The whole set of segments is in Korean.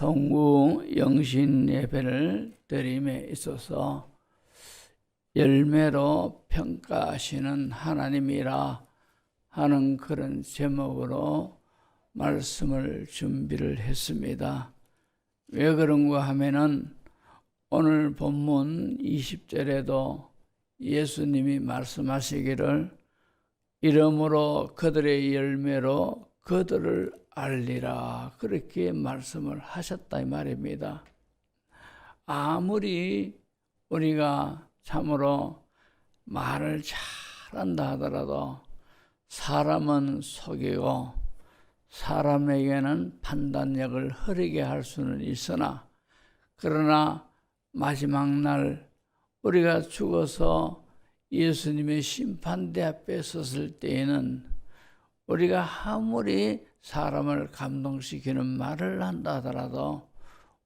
성구 영신 예배를 드림에 있어서 열매로 평가하시는 하나님이라 하는 그런 제목으로 말씀을 준비를 했습니다. 왜 그런가 하면은 오늘 본문 20절에도 예수님이 말씀하시기를 이러므로 그들의 열매로 그들을 알리라, 그렇게 말씀을 하셨다 이 말입니다. 아무리 우리가 참으로 말을 잘한다 하더라도 사람은 속이고 사람에게는 판단력을 흐리게 할 수는 있으나, 그러나 마지막 날 우리가 죽어서 예수님의 심판대 앞에 섰을 때에는 우리가 아무리 사람을 감동시키는 말을 한다 하더라도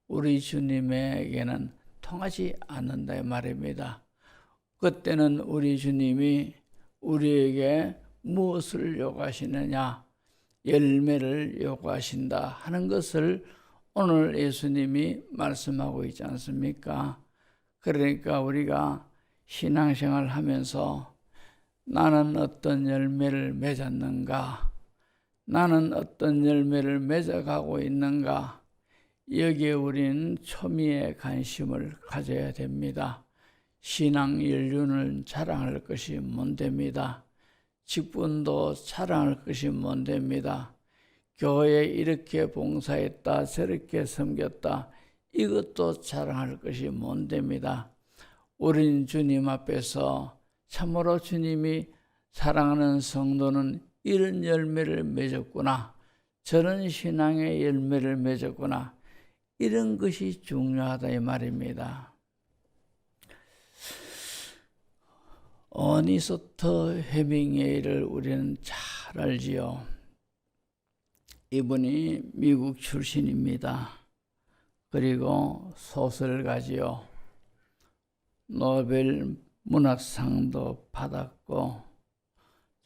우리 주님에게는 통하지 않는다 이 말입니다. 그때는 우리 주님이 우리에게 무엇을 요구하시느냐, 열매를 요구하신다 하는 것을 오늘 예수님이 말씀하고 있지 않습니까? 그러니까 우리가 신앙생활을 하면서 나는 어떤 열매를 맺었는가, 나는 어떤 열매를 맺어가고 있는가, 여기에 우리는 초미의 관심을 가져야 됩니다. 신앙 연륜을 자랑할 것이 못됩니다. 직분도 자랑할 것이 못됩니다. 교회에 이렇게 봉사했다, 저렇게 섬겼다, 이것도 자랑할 것이 못됩니다. 우린 주님 앞에서 참으로 주님이 사랑하는 성도는 이런 열매를 맺었구나, 저런 신앙의 열매를 맺었구나, 이런 것이 중요하다 이 말입니다. 어니스트 헤밍웨이를 우리는 잘 알지요. 이분이 미국 출신입니다. 그리고 소설가지요. 노벨 문학상도 받았고,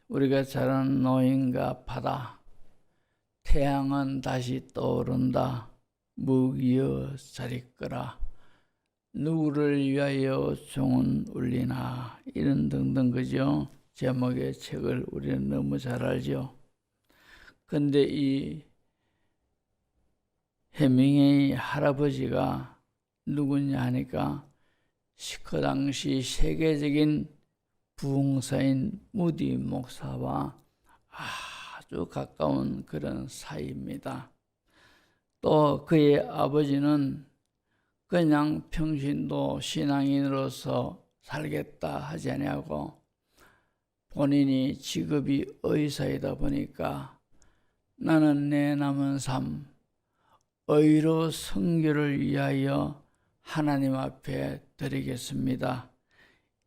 우리가 잘 아는 노인과 바다, 태양은 다시 떠오른다, 무기여 잘 있거라, 누구를 위하여 종은 울리나, 이런 등등 그죠? 제목의 책을 우리는 너무 잘 알죠. 근데 이 해밍웨이 할아버지가 누구냐 하니까 그 당시 세계적인 부흥사인 무디 목사와 아주 가까운 그런 사이입니다. 또 그의 아버지는 그냥 평신도 신앙인으로서 살겠다 하지 아니하고 본인이 직업이 의사이다 보니까 나는 내 남은 삶 의로 선교를 위하여 하나님 앞에 드리겠습니다,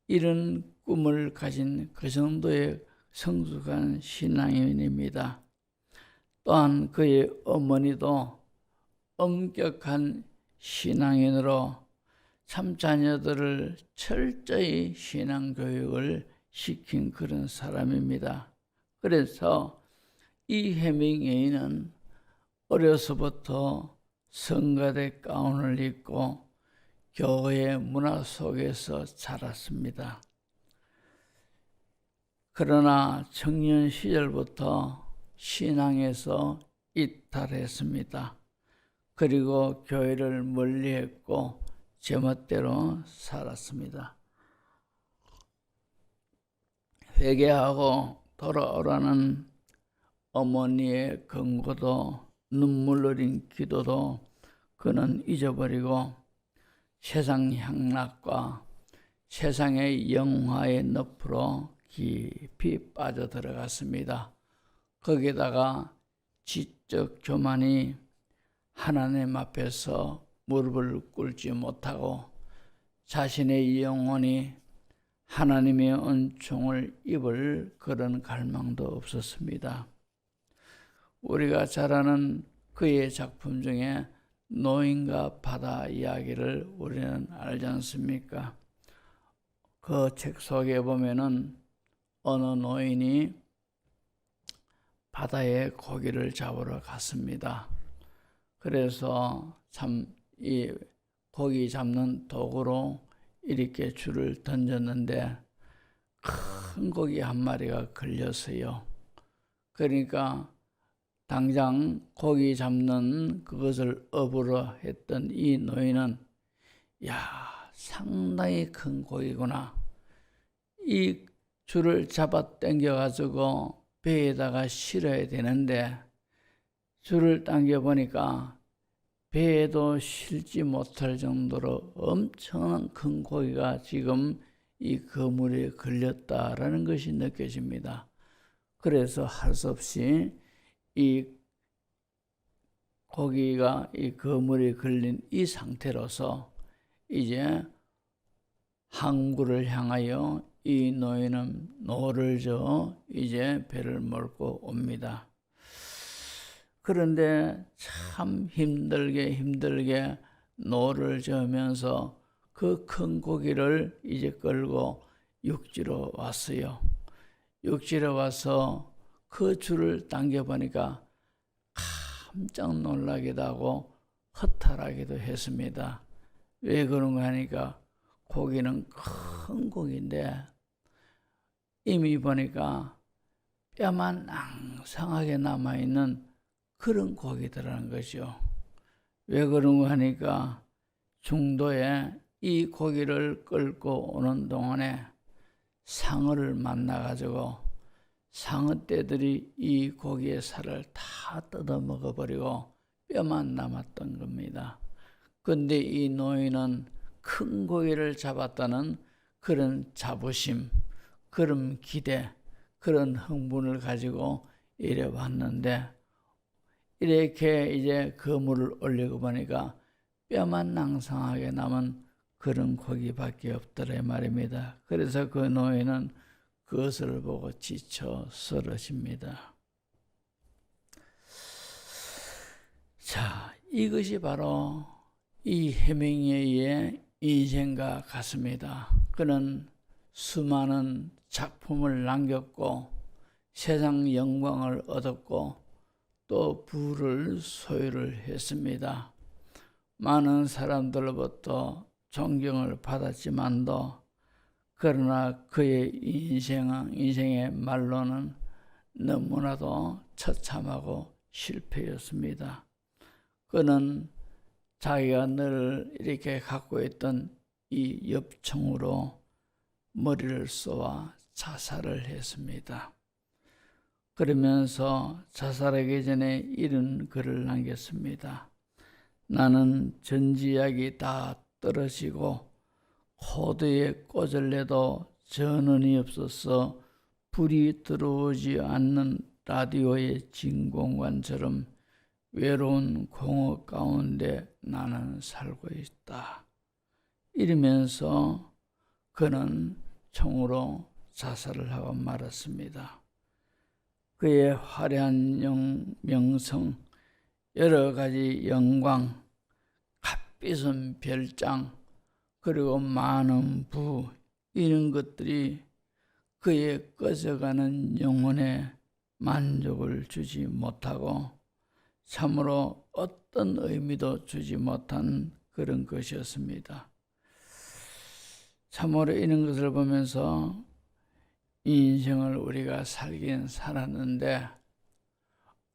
이런 꿈을 가진 그 정도의 성숙한 신앙인입니다. 또한 그의 어머니도 엄격한 신앙인으로 참 자녀들을 철저히 신앙교육을 시킨 그런 사람입니다. 그래서 이 해밍웨이는 어려서부터 성가대 가운을 입고 교회 문화 속에서 자랐습니다. 그러나 청년 시절부터 신앙에서 이탈했습니다. 그리고 교회를 멀리했고 제멋대로 살았습니다. 회개하고 돌아오라는 어머니의 권고도 눈물 어린 기도도 그는 잊어버리고 세상 향락과 세상의 영화의 늪으로 깊이 빠져들어갔습니다. 거기다가 지적 교만이 하나님 앞에서 무릎을 꿇지 못하고 자신의 영혼이 하나님의 은총을 입을 그런 갈망도 없었습니다. 우리가 잘 아는 그의 작품 중에 노인과 바다 이야기를 우리는 알지 않습니까? 그 책 속에 보면은 어느 노인이 바다에 고기를 잡으러 갔습니다. 그래서 이 고기 잡는 도구로 이렇게 줄을 던졌는데 큰 고기 한 마리가 걸렸어요. 그러니까 당장 고기 잡는 그것을 업으로 했던 이 노인은 상당히 큰 고기구나. 이 줄을 잡아 당겨가지고 배에다가 실어야 되는데 줄을 당겨보니까 배에도 실지 못할 정도로 엄청난 큰 고기가 지금 이 그물에 걸렸다라는 것이 느껴집니다. 그래서 할 수 없이 이 고기가 이 그물에 걸린 이 상태로서 이제 항구를 향하여 이 노인은 노를 저어 이제 배를 몰고 옵니다. 그런데 참 힘들게 노를 저으면서 그 큰 고기를 이제 끌고 육지로 왔어요. 육지로 와서 그 줄을 당겨보니까 깜짝 놀라기도 하고 허탈하기도 했습니다. 왜 그런가 하니까 고기는 큰 고기인데 이미 보니까 뼈만 낭상하게 남아있는 그런 고기더라는 거죠. 왜 그런가 하니까 중도에 이 고기를 끌고 오는 동안에 상어를 만나가지고 상어떼들이 이 고기의 살을 다 뜯어 먹어버리고 뼈만 남았던 겁니다. 근데 이 노인은 큰 고기를 잡았다는 그런 자부심, 그런 기대, 그런 흥분을 가지고 이래 왔는데 이렇게 이제 그물을 올리고 보니까 뼈만 낭상하게 남은 그런 고기밖에 없더라 말입니다. 그래서 그 노인은 그것을 보고 지쳐 쓰러집니다. 자, 이것이 바로 이 해밍웨이의 인생과 같습니다. 그는 수많은 작품을 남겼고 세상 영광을 얻었고 또 부를 소유를 했습니다. 많은 사람들로부터 존경을 받았지만도 그러나 그의 인생의 말로는 너무나도 처참하고 실패였습니다. 그는 자기가 늘 이렇게 갖고 있던 이 엽총으로 머리를 쏘아 자살을 했습니다. 그러면서 자살하기 전에 이런 글을 남겼습니다. 나는 전지약이 다 떨어지고 호두에 꽂을 내도 전원이 없어서 불이 들어오지 않는 라디오의 진공관처럼 외로운 공허 가운데 나는 살고 있다. 이러면서 그는 총으로 자살을 하고 말았습니다. 그의 화려한 명성, 여러 가지 영광, 값비싼 별장, 그리고 많은 부, 이런 것들이 그의 꺼져가는 영혼에 만족을 주지 못하고 참으로 어떤 의미도 주지 못한 그런 것이었습니다. 참으로 이런 것을 보면서 이 인생을 우리가 살긴 살았는데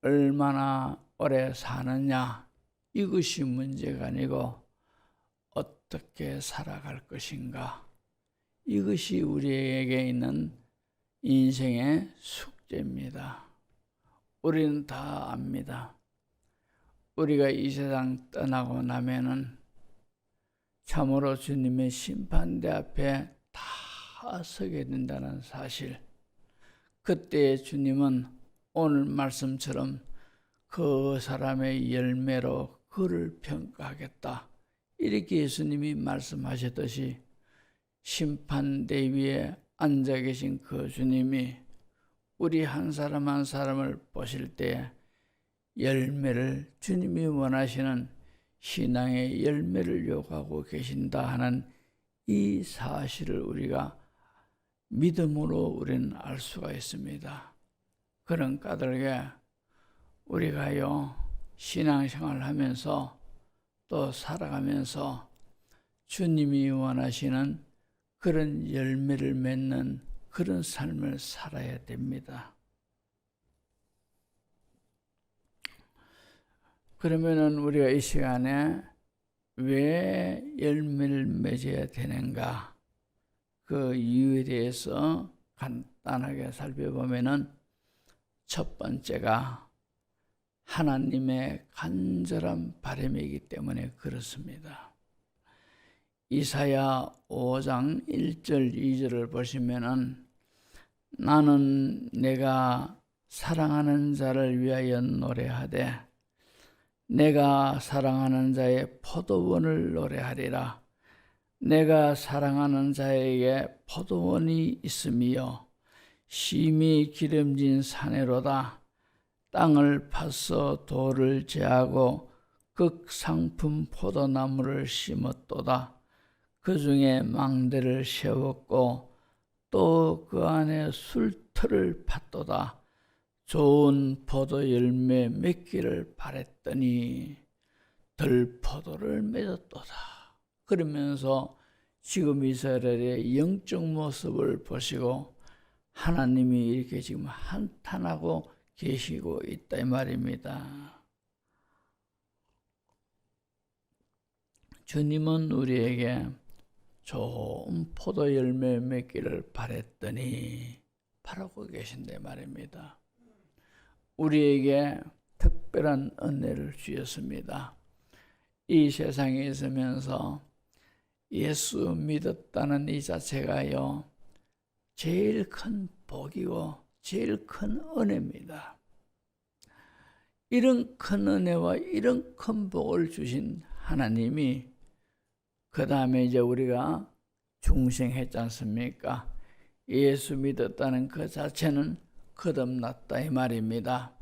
얼마나 오래 사느냐, 이것이 문제가 아니고 어떻게 살아갈 것인가, 이것이 우리에게 있는 인생의 숙제입니다. 우리는 다 압니다. 우리가 이 세상 떠나고 나면은 참으로 주님의 심판대 앞에 다 서게 된다는 사실. 그때 주님은 오늘 말씀처럼 그 사람의 열매로 그를 평가하겠다, 이렇게 예수님이 말씀하셨듯이 심판대 위에 앉아 계신 그 주님이 우리 한 사람 한 사람을 보실 때 열매를, 주님이 원하시는 신앙의 열매를 요구하고 계신다 하는 이 사실을 우리가 믿음으로 우리는 알 수가 있습니다. 그런 까닭에 우리가요, 신앙생활을 하면서 또 살아가면서 주님이 원하시는 그런 열매를 맺는 그런 삶을 살아야 됩니다. 그러면은 우리가 이 시간에 왜 열매를 맺어야 되는가? 그 이유에 대해서 간단하게 살펴보면은 첫 번째가 하나님의 간절한 바람이기 때문에 그렇습니다. 이사야 5장 1절 2절을 보시면은 나는 내가 사랑하는 자를 위하여 노래하되 내가 사랑하는 자의 포도원을 노래하리라. 내가 사랑하는 자에게 포도원이 있으며 심히 기름진 산에로다. 땅을 파서 돌을 제하고 극상품 포도나무를 심었도다. 그 중에 망대를 세웠고 또 그 안에 술터를 팠도다. 좋은 포도 열매 맺기를 바랬더니 들포도를 맺었도다. 그러면서 지금 이스라엘의 영적 모습을 보시고 하나님이 이렇게 지금 한탄하고 계시고 있다 이 말입니다. 주님은 우리에게 좋은 포도 열매 맺기를 바랬더니 바라고 계신다 말입니다. 우리에게 특별한 은혜를 주셨습니다. 이 세상에 있으면서 예수 믿었다는 이 자체가요 제일 큰 복이고 제일 큰 은혜입니다. 이런 큰 은혜와 이런 큰 복을 주신 하나님이 그 다음에 이제 우리가 중생했지 않습니까? 예수 믿었다는 그 자체는 거듭났다 이 말입니다.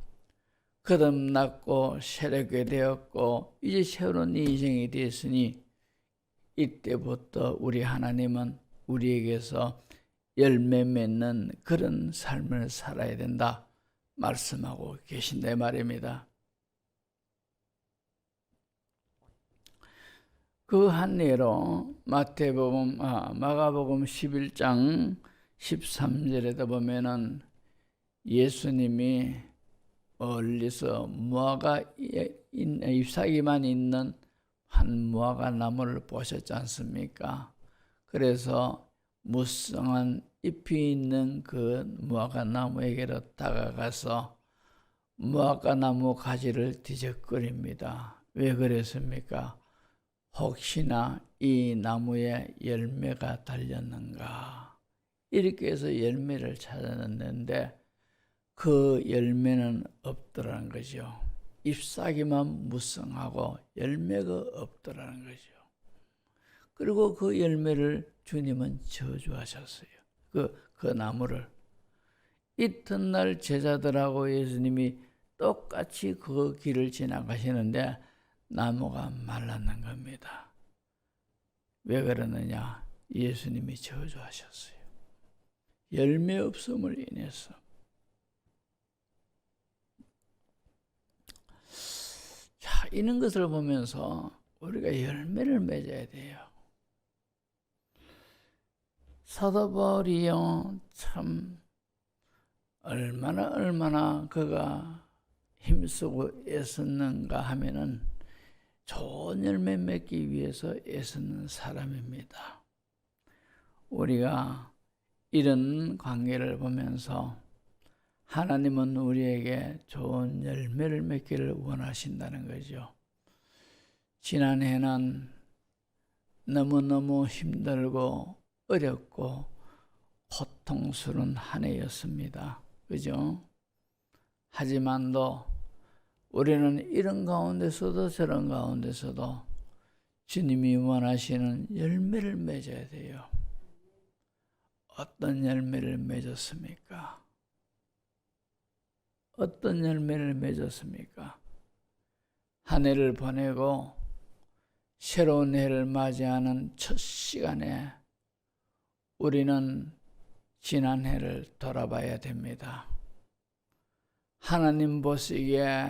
거듭났고 새롭게 되었고 이제 새로운 인생이 되었으니 이때부터 우리 하나님은 우리에게서 열매 맺는 그런 삶을 살아야 된다 말씀하고 계신다 이 말입니다. 그 한 예로 마가복음 11장 13절에도 보면은 예수님이 멀리서 무화과 잎사귀만 있는 한 무화과 나무를 보셨지 않습니까? 그래서 무성한 잎이 있는 그 무화과 나무에게로 다가가서 무화과 나무 가지를 뒤적거립니다. 왜 그랬습니까? 혹시나 이 나무에 열매가 달렸는가? 이렇게 해서 열매를 찾아냈는데 그 열매는 없더라는 거죠. 잎사귀만 무성하고 열매가 없더라는 거죠. 그리고 그 열매를 주님은 저주하셨어요. 그 나무를. 이튿날 제자들하고 예수님이 똑같이 그 길을 지나가시는데 나무가 말랐는 겁니다. 왜 그러느냐? 예수님이 저주하셨어요. 열매 없음을 인해서. 자, 이런 것을 보면서 우리가 열매를 맺어야 돼요. 사도 바울이요, 참 얼마나 그가 힘쓰고 애썼는가 하면은 좋은 열매 맺기 위해서 애쓰는 사람입니다. 우리가 이런 관계를 보면서 하나님은 우리에게 좋은 열매를 맺기를 원하신다는 거죠. 지난해는 너무너무 힘들고 어렵고 고통스러운 한 해였습니다. 그죠? 하지만도 우리는 이런 가운데서도 저런 가운데서도 주님이 원하시는 열매를 맺어야 돼요. 어떤 열매를 맺었습니까? 어떤 열매를 맺었습니까? 한 해를 보내고 새로운 해를 맞이하는 첫 시간에 우리는 지난 해를 돌아봐야 됩니다. 하나님 보시기에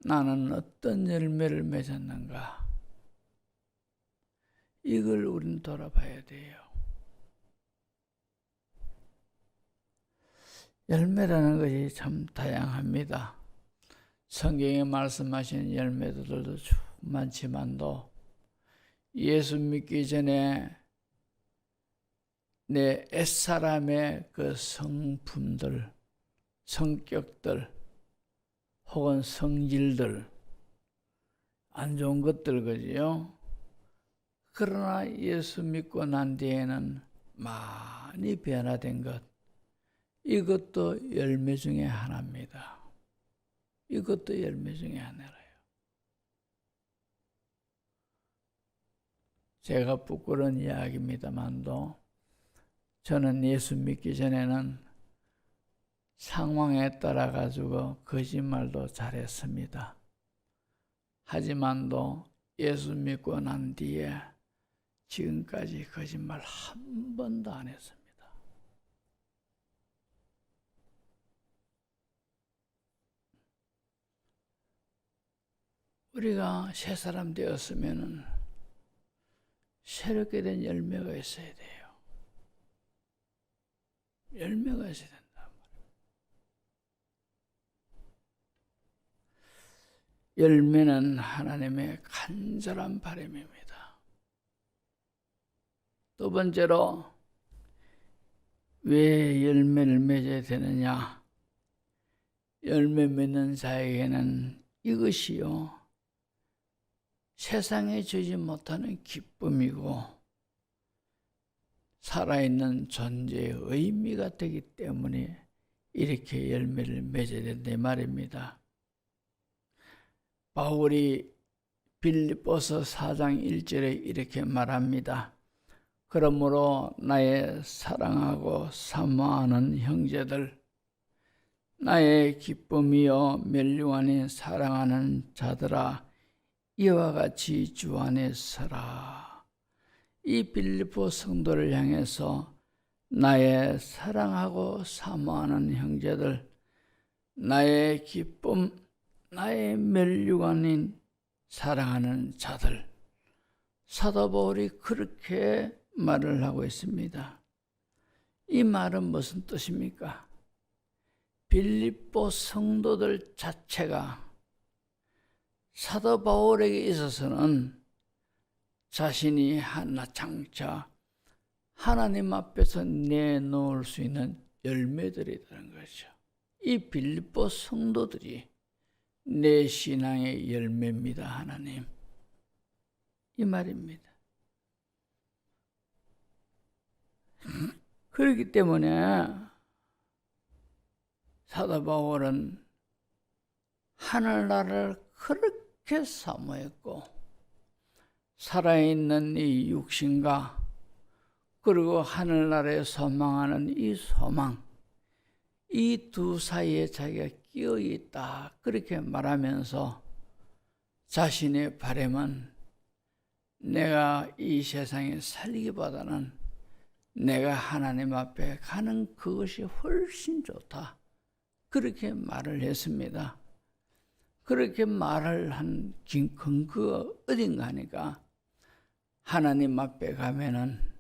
나는 어떤 열매를 맺었는가? 이걸 우리는 돌아봐야 돼요. 열매라는 것이 참 다양합니다. 성경에 말씀하신 열매들도 많지만도 예수 믿기 전에 내 옛사람의 그 성품들, 성격들, 혹은 성질들, 안 좋은 것들, 그지요? 그러나 예수 믿고 난 뒤에는 많이 변화된 것, 이것도 열매 중에 하나입니다. 이것도 열매 중에 하나예요. 제가 부끄러운 이야기입니다만도 저는 예수 믿기 전에는 상황에 따라 가지고 거짓말도 잘했습니다. 하지만도 예수 믿고 난 뒤에 지금까지 거짓말 한 번도 안 했습니다. 우리가 새 사람 되었으면은 새롭게 된 열매가 있어야 돼요. 열매가 있어야 된다. 열매는 하나님의 간절한 바람입니다. 두 번째로 왜 열매를 맺어야 되느냐? 열매 맺는 자에게는 이것이요, 세상에 주지 못하는 기쁨이고 살아있는 존재의 의미가 되기 때문에 이렇게 열매를 맺어야 된다 말입니다. 바울이 빌립보서 4장 1절에 이렇게 말합니다. 그러므로 나의 사랑하고 사모하는 형제들, 나의 기쁨이요 멸류관이 사랑하는 자들아, 이와 같이 주 안에 서라. 이 빌립보 성도를 향해서 나의 사랑하고 사모하는 형제들, 나의 기쁨, 나의 멸류관인 사랑하는 자들, 사도 바울이 그렇게 말을 하고 있습니다. 이 말은 무슨 뜻입니까? 빌립보 성도들 자체가 사도 바울에게 있어서는 자신이 하나 장차 하나님 앞에서 내놓을 수 있는 열매들이라는 거죠. 이 빌립보 성도들이 내 신앙의 열매입니다, 하나님. 이 말입니다. 그렇기 때문에 사도 바울은 하늘나라를 그렇게 사모했고 살아있는 이 육신과 그리고 하늘나라에 소망하는 이 소망, 이 두 사이에 자기가 끼어 있다, 그렇게 말하면서 자신의 바람은 내가 이 세상에 살기보다는 내가 하나님 앞에 가는 그것이 훨씬 좋다, 그렇게 말을 했습니다. 그렇게 말을 한 근거가 어딘가 하니까 하나님 앞에 가면은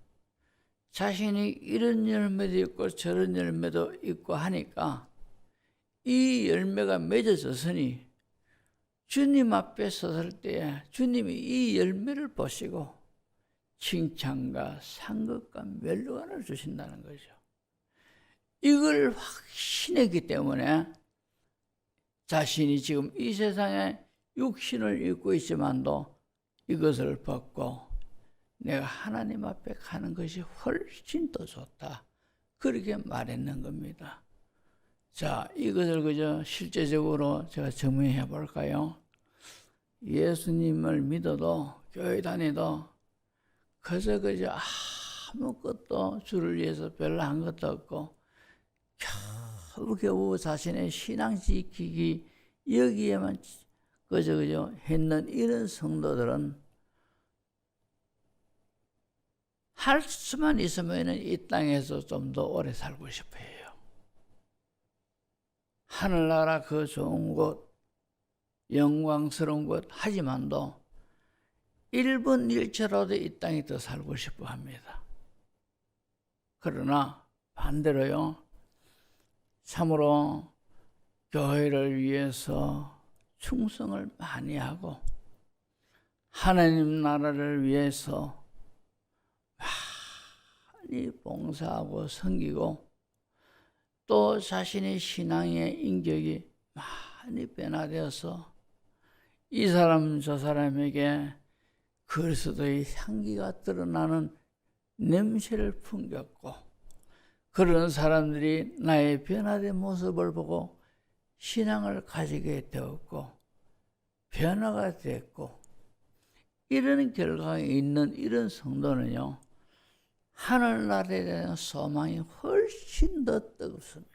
자신이 이런 열매도 있고 저런 열매도 있고 하니까 이 열매가 맺어졌으니 주님 앞에 섰을 때 주님이 이 열매를 보시고 칭찬과 상급과 멸류관을 주신다는 거죠. 이걸 확신했기 때문에 자신이 지금 이 세상에 육신을 입고 있지만도 이것을 벗고 내가 하나님 앞에 가는 것이 훨씬 더 좋다, 그렇게 말했는 겁니다. 자, 이것을 그저 실제적으로 제가 증명해 볼까요? 예수님을 믿어도 교회 다니도 그저 아무것도 주를 위해서 별로 한 것도 없고 겨우겨우 자신의 신앙 지키기 여기에만 그저 했는 이런 성도들은 할 수만 있으면 이 땅에서 좀 더 오래 살고 싶어 해요. 하늘나라 그 좋은 곳, 영광스러운 곳 하지만도 1분 1초라도 이 땅에 더 살고 싶어 합니다. 그러나 반대로요, 참으로 교회를 위해서 충성을 많이 하고 하나님 나라를 위해서 많이 봉사하고 섬기고 또 자신의 신앙의 인격이 많이 변화되어서 이 사람 저 사람에게 그리스도의 향기가 드러나는 냄새를 풍겼고, 그런 사람들이 나의 변화된 모습을 보고 신앙을 가지게 되었고 변화가 됐고, 이런 결과가 있는 이런 성도는요, 하늘나라에 대한 소망이 훨씬 더 뜨겁습니다.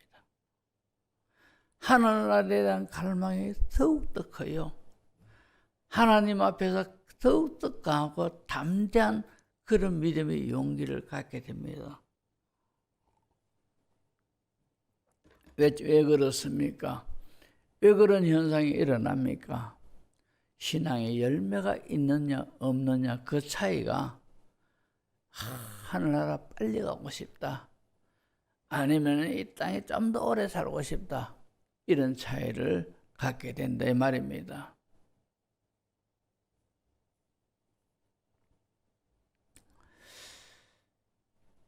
하늘나라에 대한 갈망이 더욱더 커요. 하나님 앞에서 더욱더 강하고 담대한 그런 믿음의 용기를 갖게 됩니다. 왜 그렇습니까? 왜 그런 현상이 일어납니까? 신앙의 열매가 있느냐 없느냐, 그 차이가 하늘나라 빨리 가고 싶다, 아니면 이 땅에 좀 더 오래 살고 싶다, 이런 차이를 갖게 된다 이 말입니다.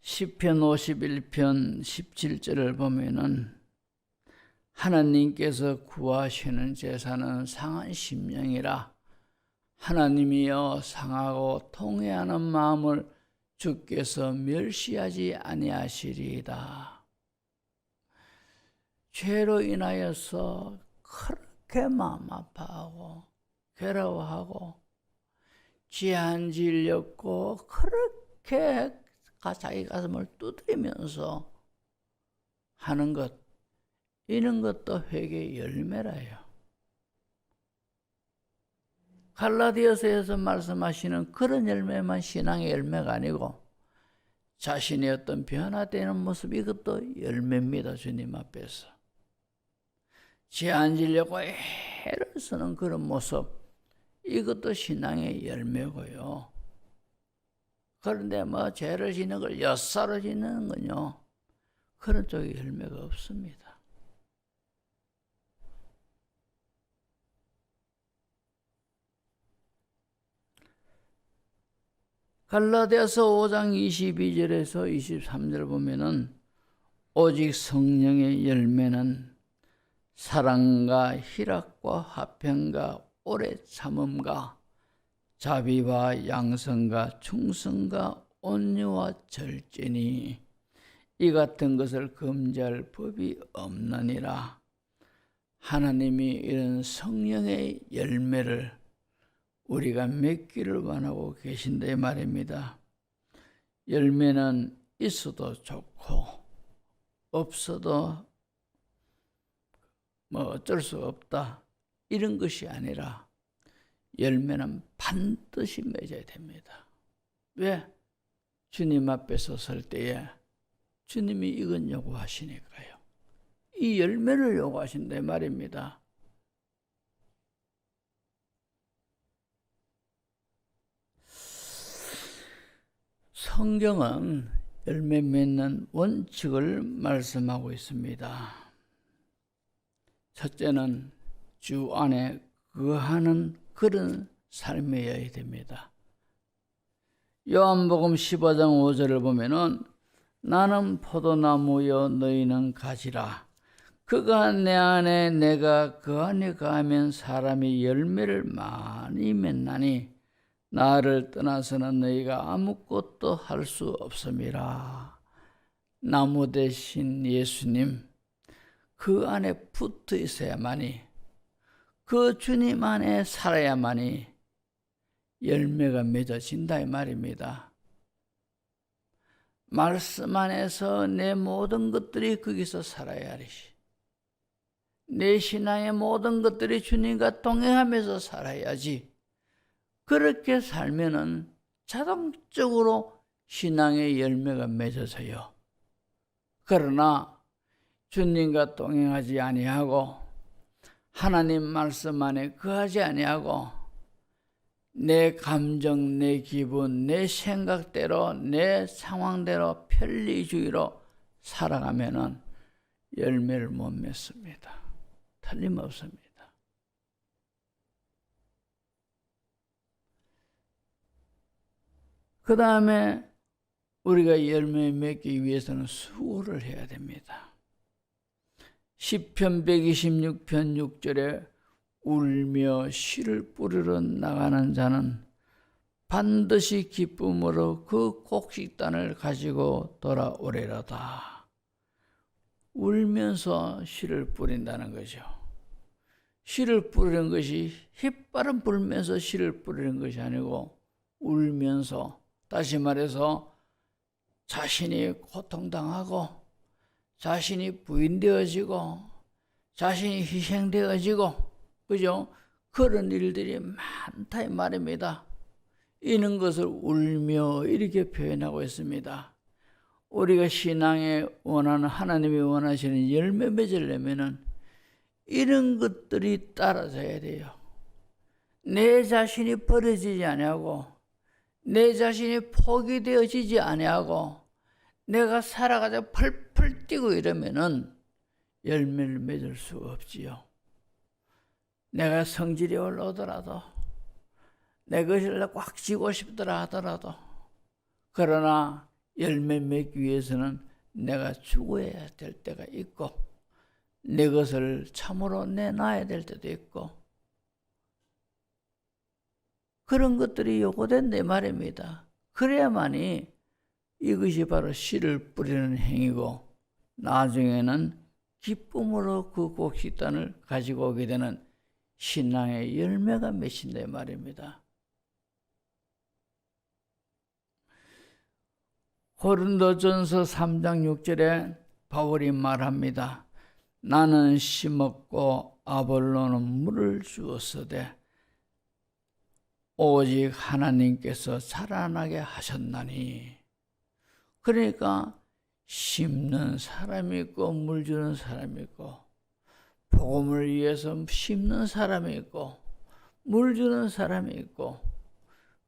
시편 51편 17절을 보면은 하나님께서 구하시는 제사는 상한 심령이라, 하나님이여 상하고 통회하는 마음을 주께서 멸시하지 아니하시리이다. 죄로 인하여서 그렇게 마음 아파하고 괴로워하고 죄한 질렸고 그렇게 자기 가슴을 두드리면서 하는 것, 이런 것도 회개의 열매라요. 갈라디아서에서 말씀하시는 그런 열매만 신앙의 열매가 아니고 자신의 어떤 변화되는 모습, 이것도 열매입니다. 주님 앞에서 죄 안 지려고 애를 쓰는 그런 모습, 이것도 신앙의 열매고요. 그런데 죄를 지는 걸 엿사로 지는 건요, 그런 쪽에 열매가 없습니다. 갈라디아서 5장 22절에서 23절 보면은 오직 성령의 열매는 사랑과 희락과 화평과 오래 참음과 자비와 양성과 충성과 온유와 절제니 이 같은 것을 금지할 법이 없느니라. 하나님이 이런 성령의 열매를 우리가 맺기를 원하고 계신다 이 말입니다. 열매는 있어도 좋고 없어도 어쩔 수 없다, 이런 것이 아니라 열매는 반드시 맺어야 됩니다. 왜? 주님 앞에 섰을 때에 주님이 이건 요구하시니까요. 이 열매를 요구하신다 이 말입니다. 성경은 열매 맺는 원칙을 말씀하고 있습니다. 첫째는 주 안에 거하는 그런 삶이어야 됩니다. 요한복음 15장 5절을 보면은 나는 포도나무여 너희는 가지라. 그가 내 안에 내가 그 안에 거하면 사람이 열매를 많이 맺나니 나를 떠나서는 너희가 아무것도 할 수 없음이라. 나무 대신 예수님, 그 안에 붙어 있어야만이, 그 주님 안에 살아야만이 열매가 맺어진다 이 말입니다. 말씀 안에서 내 모든 것들이 거기서 살아야 하리시. 내 신앙의 모든 것들이 주님과 동행하면서 살아야지. 그렇게 살면은 자동적으로 신앙의 열매가 맺어져요. 그러나 주님과 동행하지 아니하고 하나님 말씀 안에 거하지 아니하고 내 감정, 내 기분, 내 생각대로, 내 상황대로 편리주의로 살아가면은 열매를 못 맺습니다. 틀림없습니다. 그 다음에 우리가 열매 맺기 위해서는 수고를 해야 됩니다. 시편 126편 6절에 울며 씨를 뿌리러 나가는 자는 반드시 기쁨으로 그 곡식단을 가지고 돌아오리로다. 울면서 씨를 뿌린다는 거죠. 씨를 뿌리는 것이 휘바람 불면서 씨를 뿌리는 것이 아니고 울면서, 다시 말해서 자신이 고통당하고 자신이 부인되어지고 자신이 희생되어지고, 그죠? 그런 일들이 많다 이 말입니다. 이런 것을 울며 이렇게 표현하고 있습니다. 우리가 신앙에 원하는, 하나님이 원하시는 열매 맺으려면은 이런 것들이 따라져야 돼요. 내 자신이 버려지지 아니하고, 내 자신이 포기되어지지 아니하고, 내가 살아가자 펄펄 뛰고 이러면은 열매를 맺을 수 없지요. 내가 성질이 올라오더라도, 내 것을 꽉 쥐고 싶더라 하더라도, 그러나 열매 맺기 위해서는 내가 죽어야 될 때가 있고, 내 것을 참으로 내놔야 될 때도 있고, 그런 것들이 요구된다 말입니다. 그래야만이 이것이 바로 씨를 뿌리는 행위고, 나중에는 기쁨으로 그 곡식단을 가지고 오게 되는 신앙의 열매가 맺힌다 말입니다. 고린도전서 3장 6절에 바울이 말합니다. 나는 심었고 아볼로는 물을 주었으되 오직 하나님께서 자라나게 하셨나니. 그러니까 심는 사람이 있고 물 주는 사람이 있고, 복음을 위해서 심는 사람이 있고 물 주는 사람이 있고,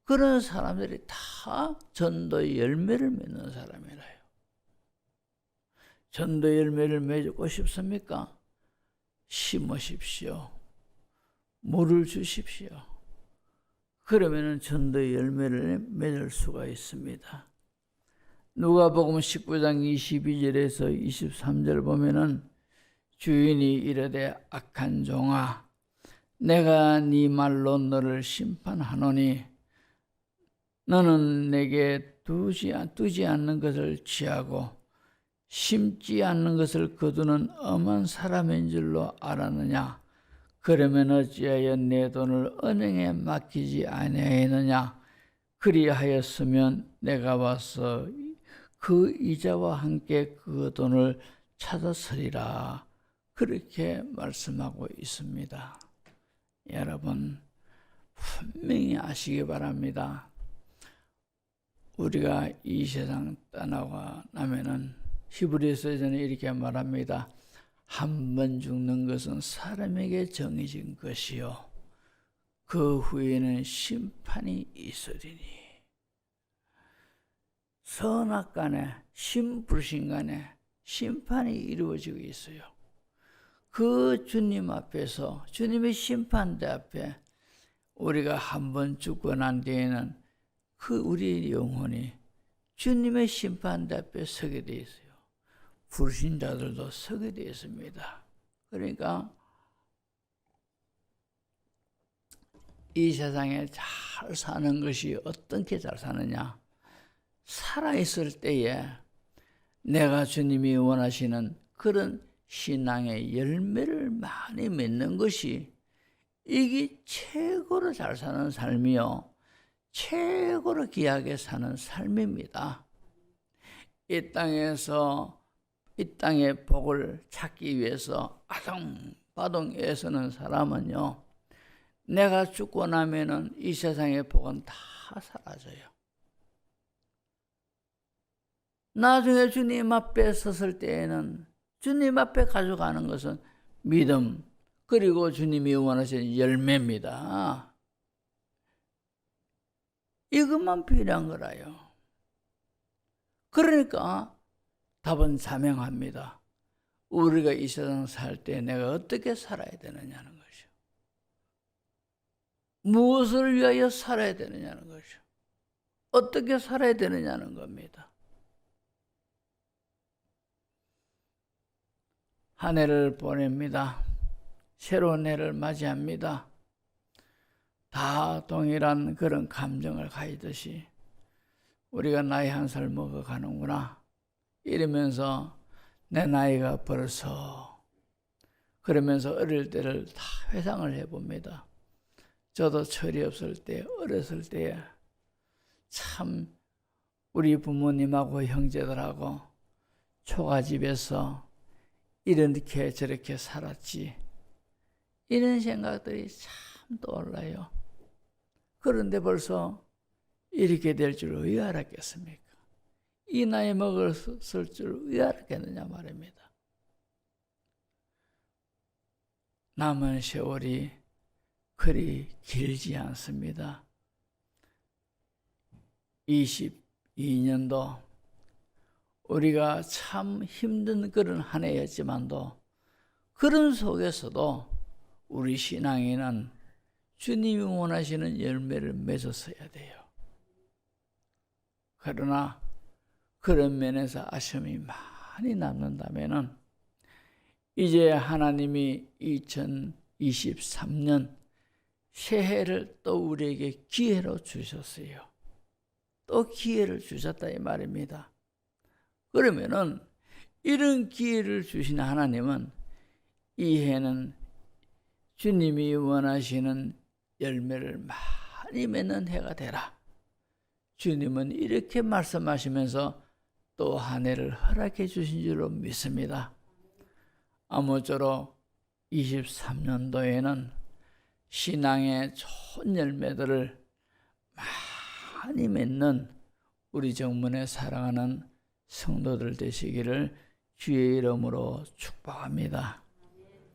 그런 사람들이 다 전도의 열매를 맺는 사람이라요. 전도 열매를 맺고 싶습니까? 심으십시오. 물을 주십시오. 그러면 전도의 열매를 맺을 수가 있습니다. 누가복음 19장 22절에서 23절 보면은 주인이 이르되 악한 종아, 내가 네 말로 너를 심판하노니 너는 내게 두지 않는 것을 취하고 심지 않는 것을 거두는 엄한 사람인 줄로 알았느냐? 그러면 어찌하여 내 돈을 은행에 맡기지 아니하였느냐? 그리하였으면 내가 와서 그 이자와 함께 그 돈을 찾았으리라. 그렇게 말씀하고 있습니다. 여러분, 분명히 아시기 바랍니다. 우리가 이 세상 떠나고 나면은 히브리서에서는 이렇게 말합니다. 한 번 죽는 것은 사람에게 정해진 것이요 그 후에는 심판이 있으리니. 선악간에 신불신간에 심판이 이루어지고 있어요. 그 주님 앞에서, 주님의 심판대 앞에 우리가 한 번 죽고 난 뒤에는 그 우리의 영혼이 주님의 심판대 앞에 서게 되어 있어요. 불신자들도 서게 되어 있습니다. 그러니까 이 세상에 잘 사는 것이 어떻게 잘 사느냐? 살아있을 때에 내가 주님이 원하시는 그런 신앙의 열매를 많이 맺는 것이, 이게 최고로 잘 사는 삶이요 최고로 귀하게 사는 삶입니다. 이 땅의 복을 찾기 위해서 아동바동 애쓰는 사람은요, 내가 죽고 나면은 이 세상의 복은 다 사라져요. 나중에 주님 앞에 섰을 때에는 주님 앞에 가져가는 것은 믿음, 그리고 주님이 원하시는 열매입니다. 이것만 필요한 거라요. 그러니까 답은 자명합니다. 우리가 이 세상 살 때 내가 어떻게 살아야 되느냐는 것이요. 무엇을 위하여 살아야 되느냐는 것이요. 어떻게 살아야 되느냐는 겁니다. 한 해를 보냅니다. 새로운 해를 맞이합니다. 다 동일한 그런 감정을 가지듯이 우리가 나이 한 살 먹어가는구나 이러면서 내 나이가 벌써, 그러면서 어릴 때를 다 회상을 해봅니다. 저도 철이 없을 때, 어렸을 때 참 우리 부모님하고 형제들하고 초가집에서 이렇게 저렇게 살았지, 이런 생각들이 참 떠올라요. 그런데 벌써 이렇게 될 줄 왜 알았겠습니까? 이 나이 먹었을 줄 왜 알았겠느냐 말입니다. 남은 세월이 그리 길지 않습니다. 22년도 우리가 참 힘든 그런 한 해였지만도 그런 속에서도 우리 신앙에는 주님이 원하시는 열매를 맺었어야 돼요. 그러나 그런 면에서 아쉬움이 많이 남는다면은 이제 하나님이 2023년 새해를 또 우리에게 기회로 주셨어요. 또 기회를 주셨다 이 말입니다. 그러면은 이런 기회를 주신 하나님은 이 해는 주님이 원하시는 열매를 많이 맺는 해가 되라, 주님은 이렇게 말씀하시면서 또 한 해를 허락해 주신 줄로 믿습니다. 아무쪼록 23년도에는 신앙의 좋은 열매들을 많이 맺는 우리 정문에 사랑하는 성도들 되시기를 주의 이름으로 축복합니다.